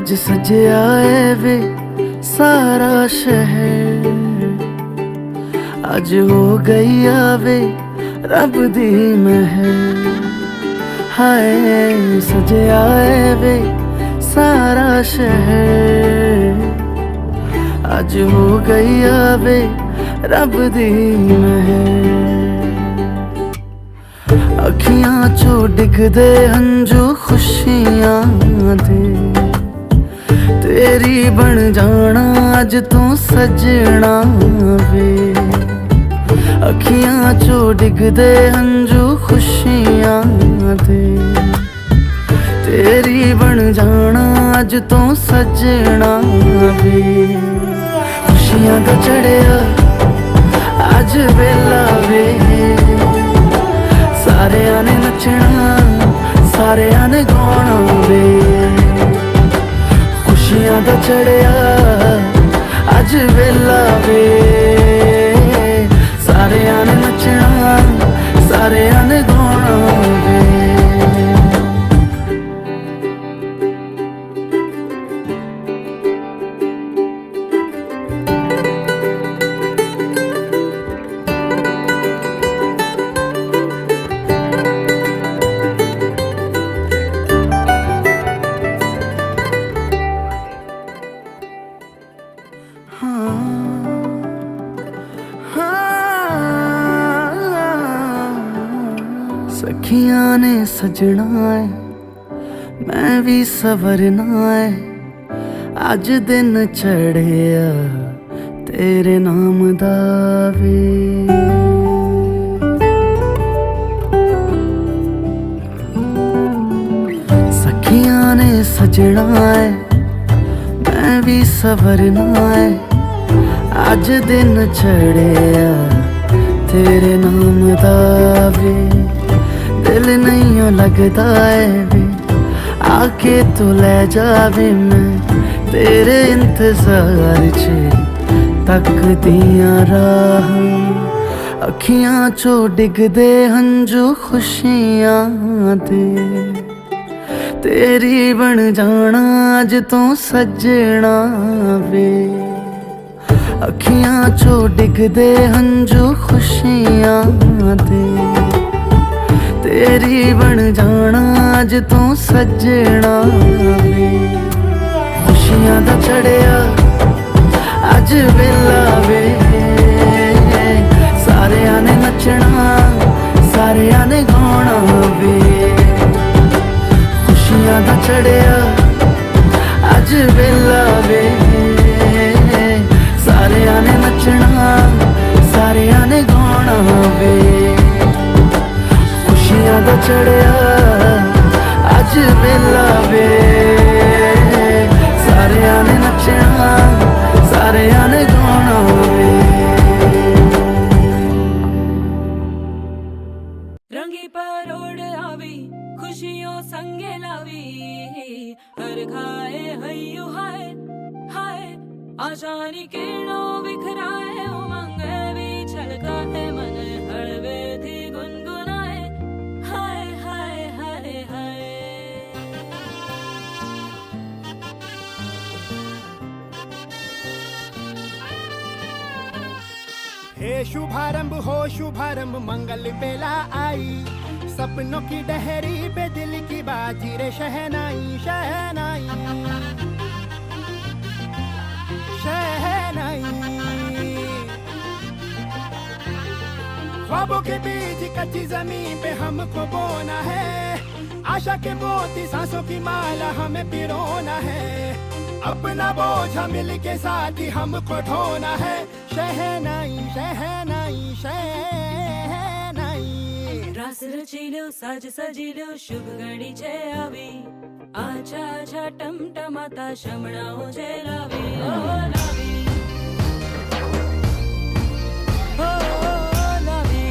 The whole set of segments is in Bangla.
अज सजया है वे सारा शहर, अज हो गई आवे रब दी महर। हाय सजया है वे सारा शहर, अज हो गई आवे रब दी महर। अखियां चो डिगदे हंजू खुशियां दे, तेरी बन जाना अज तू सजना वे। अखियां चो डिगदे हंजू खुशियां दे, तेरी बन जाना अज तू सजना वे। खुशियां दा चढ़िया अज वेला वे, सारियां ने नचना सारियां ने गाना वे। खुशियां दा चढ़िया अज वेला वे, सारियां ने नचना सारियां ने गाना वे। सखियां ने सजना है मैं भी सवरना है, अज दिन चढ़िया तेरे नाम दा वे। सखियां ने सजना है मैं भी सवरना है, अज दिन चढ़िया तेरे नाम दा वे। दिल नहीं लगता है वे आके तू ले जावे, मैं तेरे इंतजार च तकदियां राह। अखियां चो डिगदे हंजू खुशियां दे, तेरी बन जाना अज तू सजना वे। अखियां चो डिगदे हंजू खुशियां दे, तेरी बन जाना अज तू सजना वे। खुशियां दा चढ़िया अज वेला वे, सारियां ने नचना सारियां ने गाना वे। खुशियां दा चढ़िया अज वेला वे, सारियां ने नचना सारियां ने गाना वे। खुशियां दा चढ़िया अज वेला वे, सारियां ने नचना सारियां ने गाना वे। रंगी परोड़ आवी खुशियों संगे लावी, हर खाए हयू हाय हाय। आशानी किरणों बिखराए उमंग भी छलकाए, मन हड़वे थी गुनगुनाए हाय हाय हाय हाय। हे शुभारंभ हो शुभारंभ मंगल बेला आई, सपनों की डहरी पे दिल की बाजी रे शहनाई शहनाई शहनाई। ख्वाबों के बीज कच्ची जमीन पे हमको बोना है, आशा के मोती सांसों की माला हमें पिरोना है। अपना बोझ मिल के साथ ही हमको ढोना है, शहनाई शहनाई शहनाई। रास रचिलो साज सजिलो शुभ घड़ी छे आवी, आछा आछा टमटमाता शमणाओ छे लावी ओ लावी ओ लावी।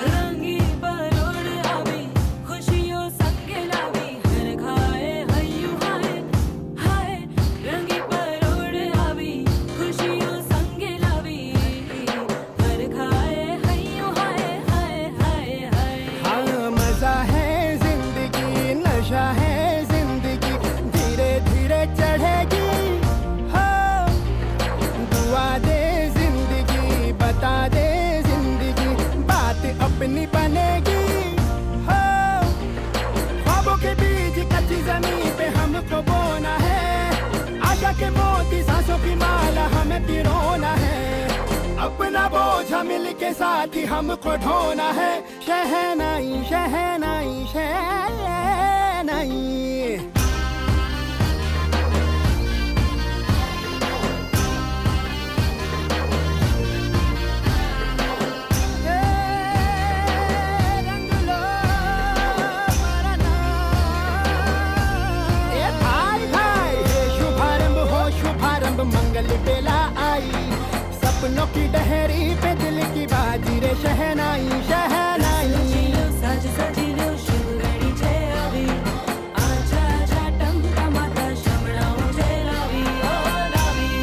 रंगी परोड़ आवी खुशियों संगे लावी, हर खाए हयू हाय हाय। रंगी परोड़ आवी खुशियों संगे लावी, अपनी बनेगी हो। ख्वाबों के बीज कच्ची जमीन पे हमको बोना है, आशा के मोती सांसों की माला हमें पिरोना है। अपना बोझा मिल के साथ ही हमको ढोना है। शहनाई शहनाई शहनाई। मंगल बेला आई, सपनों की डहरी पे दिल की बाजी रे शहनाई शहनाई। सजिलो साज सजिलो शुभ घड़ी छे આવી, आजा आजा टमटमाता શમણાઓ છે લાવી ઓ લાવી।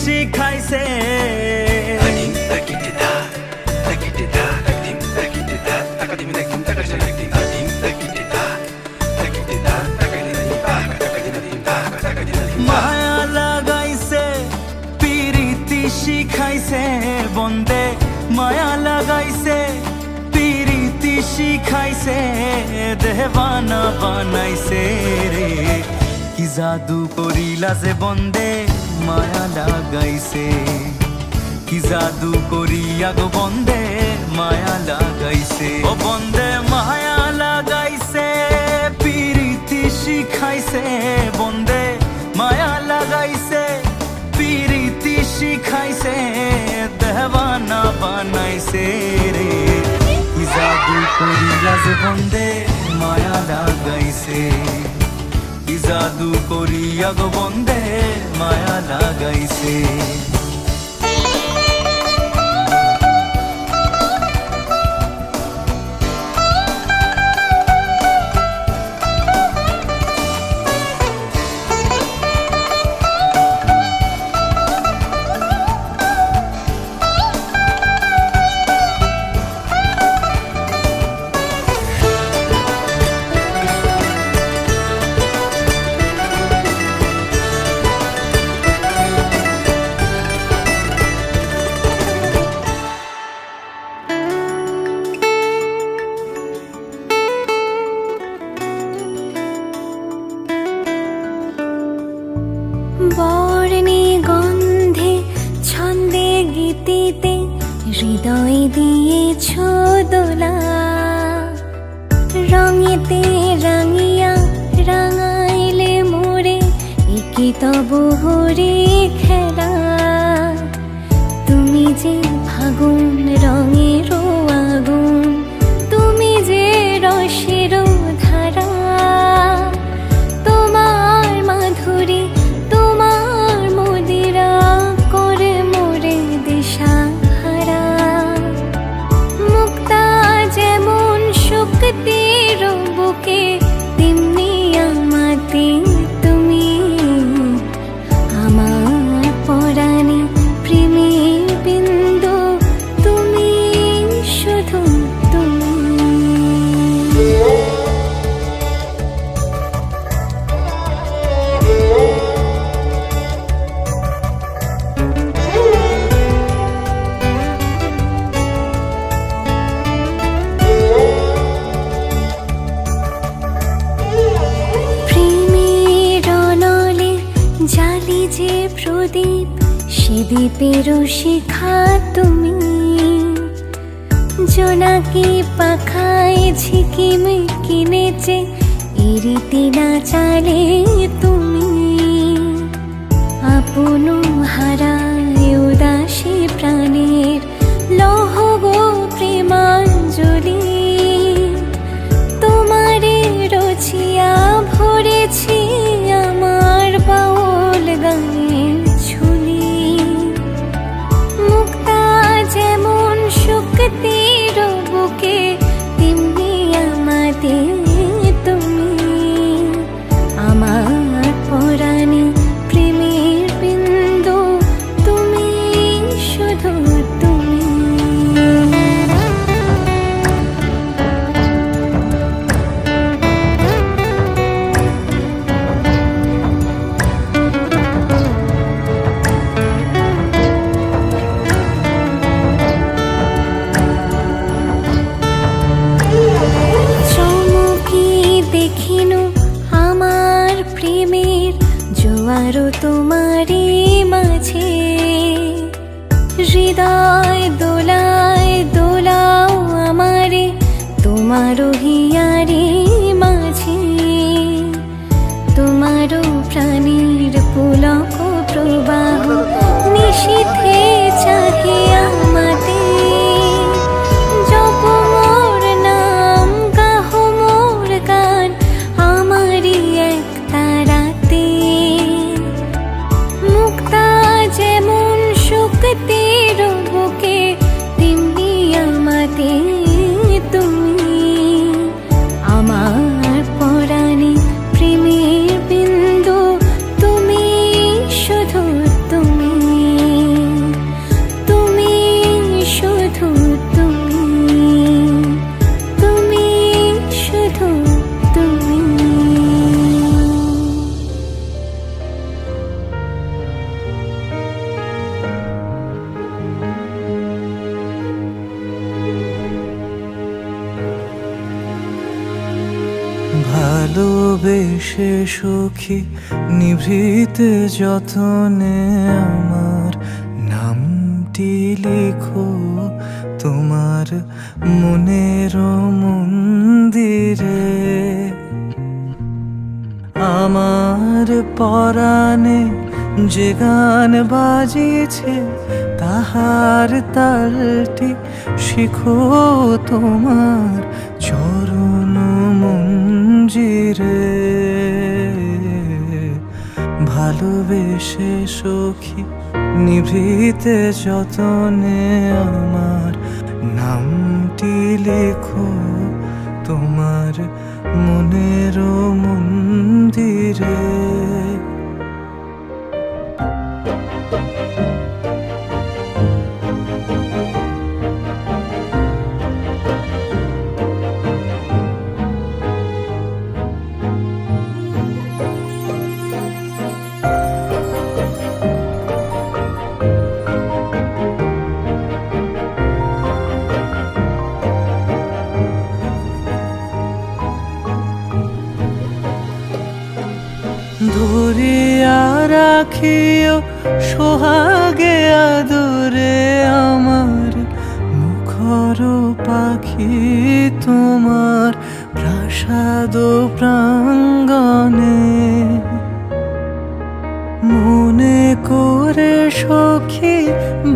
শিখাইছে মায়া লাগাইছে পিরিতি শিখাইছে বন্দে মায়া লাগাইছে পিরিতি শিখাইছে দেওয়ানা বানাইছে রে কি জাদু করিলা যে বন্দে মায়া লাগাইছে কি জাদু করিয়া গো বন্দে মায়া লাগাইছে ও বন্দে মায়া লাগাইছে পিরিতি শিখাইছে বন্দে মায়া লাগাইছে পিরিতি শিখাইছে দেওয়ানা বানাইছে রে কি জাদু করিলা যে বন্দে মায়া লাগাইছে কি জাদু করিয়া গো বন্দে মায়া লাগাইছে বর্ণে গন্ধে ছন্দে গীতিতে হৃদয় দিয়েছ দোলা রঙেতে রাঙিয়া রাঙাইলে মোরে একে তব হরে খেলা তুমি যে ফাগুন রঙের আগুন তুমি যে রসের ধারা তোমার মাধুরী তোমার মদিরা করে মোরে দিশাহারা মুক্তা যেমন শক্তির বুকে তেমনি আমাতে তুমি আমার প্রদীপ, সে দ্বীপেরও শিখা তুমি। জোনাকি পাখায় ঝিকিমিকি নেচে ইরিতি না চালে তুমি। আপন হারায় উদাসী প্রাণের লহ গো প্রেমাঞ্জলি। তোমারে রচিয়া ভরেছি আমার বাউল গানের ঝুলি। মুক্তা যেমন শুকতির বুকে, তেমনি আমাদের তুমি। আমার পরাণে প্রেমের বিন্দু, তুমি শুধু তুমি। চমকি দেখিনু আমার প্রেমের জোয়ারও তোমারই মাঝে। হৃদয় দোলায় দোলাও আমারে তোমারও হিয়ারে মাঝে। তোমারও প্রাণীর পুলক প্রবাহ নিশীথে চাহিয়া মাতে। জপ মোর নাম, গাহ মোর গান, আমারই এক তারাতে। মুক্তা যেমন শুকতির বুকে, তেমনি আমাদের তুমি। আমার পরাণে প্রেমের বিন্দু, তুমি শুধু তুমি। তুমি শুধু তুমি। তুমি শুধু তুমি। ভালোবেসে সখী নিভৃত যতনে আমার নামটি লিখো তোমার মনের মন্দিরে। আমার পরাণে যে গান বাজিছে, তাহার তালটি শিখো তোমার চরণ মঞ্জিরে। ভালোবেসে সখী নিভৃতে যতনে আমার নামটি লেখো তোমার মনের মন্দিরে। ধরিয়া রাখিও সোহাগে আদরে আমার মুখর পাখি তোমার প্রাসাদ প্রাঙ্গণে। মনে করে সখী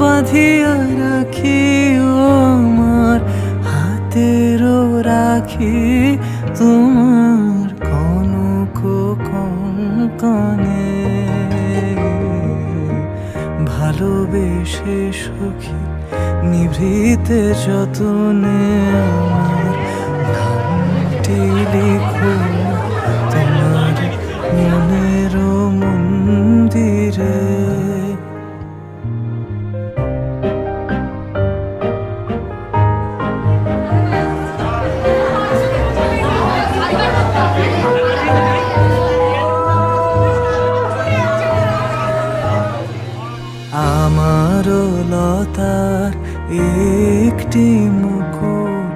বাঁধিয়া রাখিও আমার হাতেরও রাখি তোমার কনক কঙ্কণে। ভালোবেসে সখী নিভৃতে যতনে আমার নামটি লিখো তোমার মনের মন্দিরে। আমারও লতার একটি মুকুট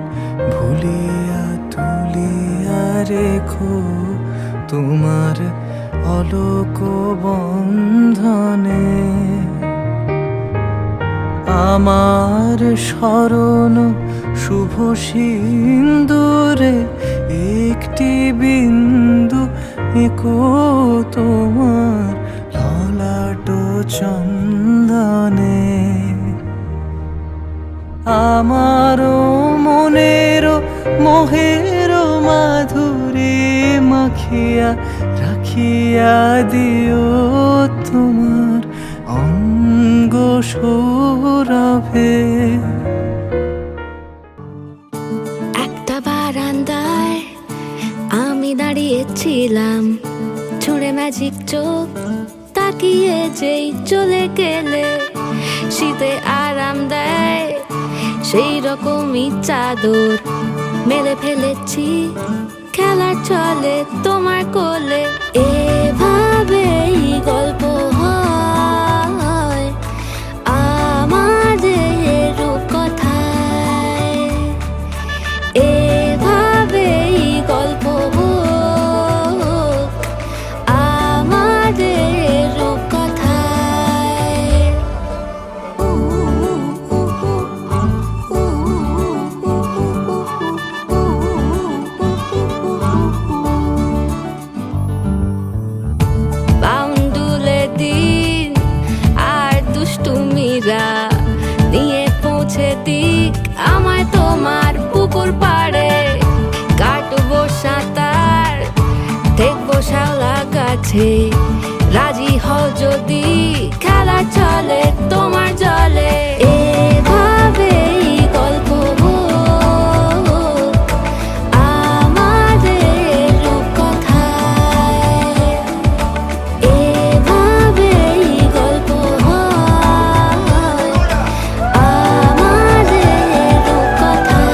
ভুলিয়া তুলিয়া রেখো তোমার অলোক বন্ধনে। আমার স্মরণ শুভ সিন্দুরে একটি বিন্দু এঁকো তোমার ললাট চন্দনে। আমারও মনেরও মোহের মাধুরী মাখিয়া রাখিয়া দিও তোমার অঙ্গ সৌরভে। একটা বারান্দায় আমি দাঁড়িয়েছিলাম, ছুঁড়ে ম্যাজিক চোখ তাকিয়ে যেই চলে গেলে। শীতে আরাম দেয় সেই রকমই চাদর মেলে ফেলেছি, খেলা চলে তোমার কোলে। এভাবেই গল্প হয় আমাদের রূপকথায়, এভাবেই গল্প হোক আমাদের রূপকথায়। বাউন্ডুলে দিন আর দুষ্টুমিরা নিয়ে পৌঁছে দিক আমায় তোমার পুকুর পাড়ে। কাটবো সাঁতার দেখবো শাওলা গাছে, রাজি হও যদি খেলা চলে তোমার জলে। এভাবেই গল্প হোক আমাদের রূপকথায়, এভাবেই গল্প হয় আমাদের রূপকথায়।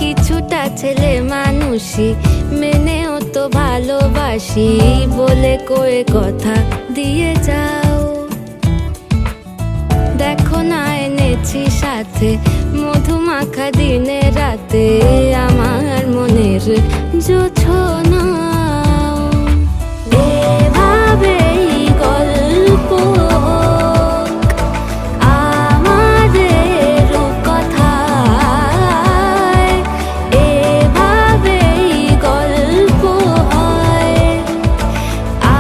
কিছুটা ছেলে মানুষই মেনেও তো ভালোবাসি, বলে কয়ে কথা দিয়ে যাও। দেখো না এনেছি সাথে মধুমাখা দিনে রাতে আমার মনের জোছনা। এভাবেই গল্প হোক আমাদের রূপকথায়, এভাবেই গল্প হয়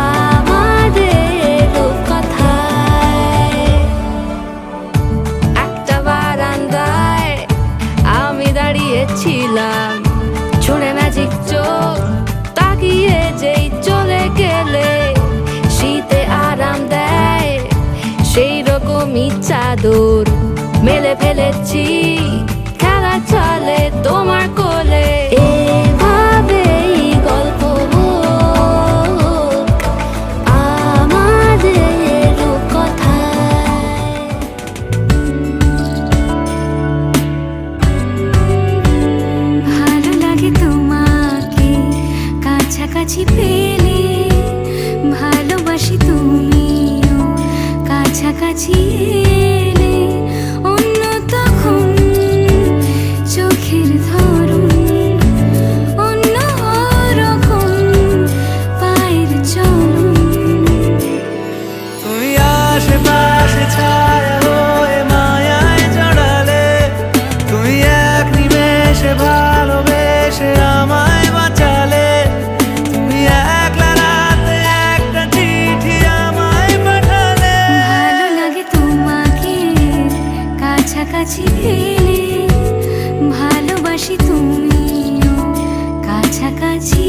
আমাদের রূপকথায়। একটা বারান্দায় আমি দাঁড়িয়েছিলাম, ছুঁড়ে ম্যাজিক চোখ তাকিয়ে যেই চলে গেলে। শীতে আরাম দেয় সেই রকমই চাদর মেলে ফেলেছি, খেলা চলে তোমার কোলে। এভাবেই গল্প হোক আমাদের রূপকথায়। ভালো লাগে তোমাকে কাছাকাছি পেলে, ভালোবাসি তুমিও কাছাকাছি এলে। অন্য তখন চোখের ধরন অন্য রকম, পায়ের চলন। তুমি আশেপাশে ছায়া হয়ে মায়ায় জড়ালে, তুমি এক নিমেষে ভালোবেসে আমায় বাঁচালে। তুমি একলা রাতে একটা চিঠি আমায় পাঠালে। ভালো লাগে তোমাকে কাছাকাছি পেলে, ভালোবাসি তুমিও কাছাকাছি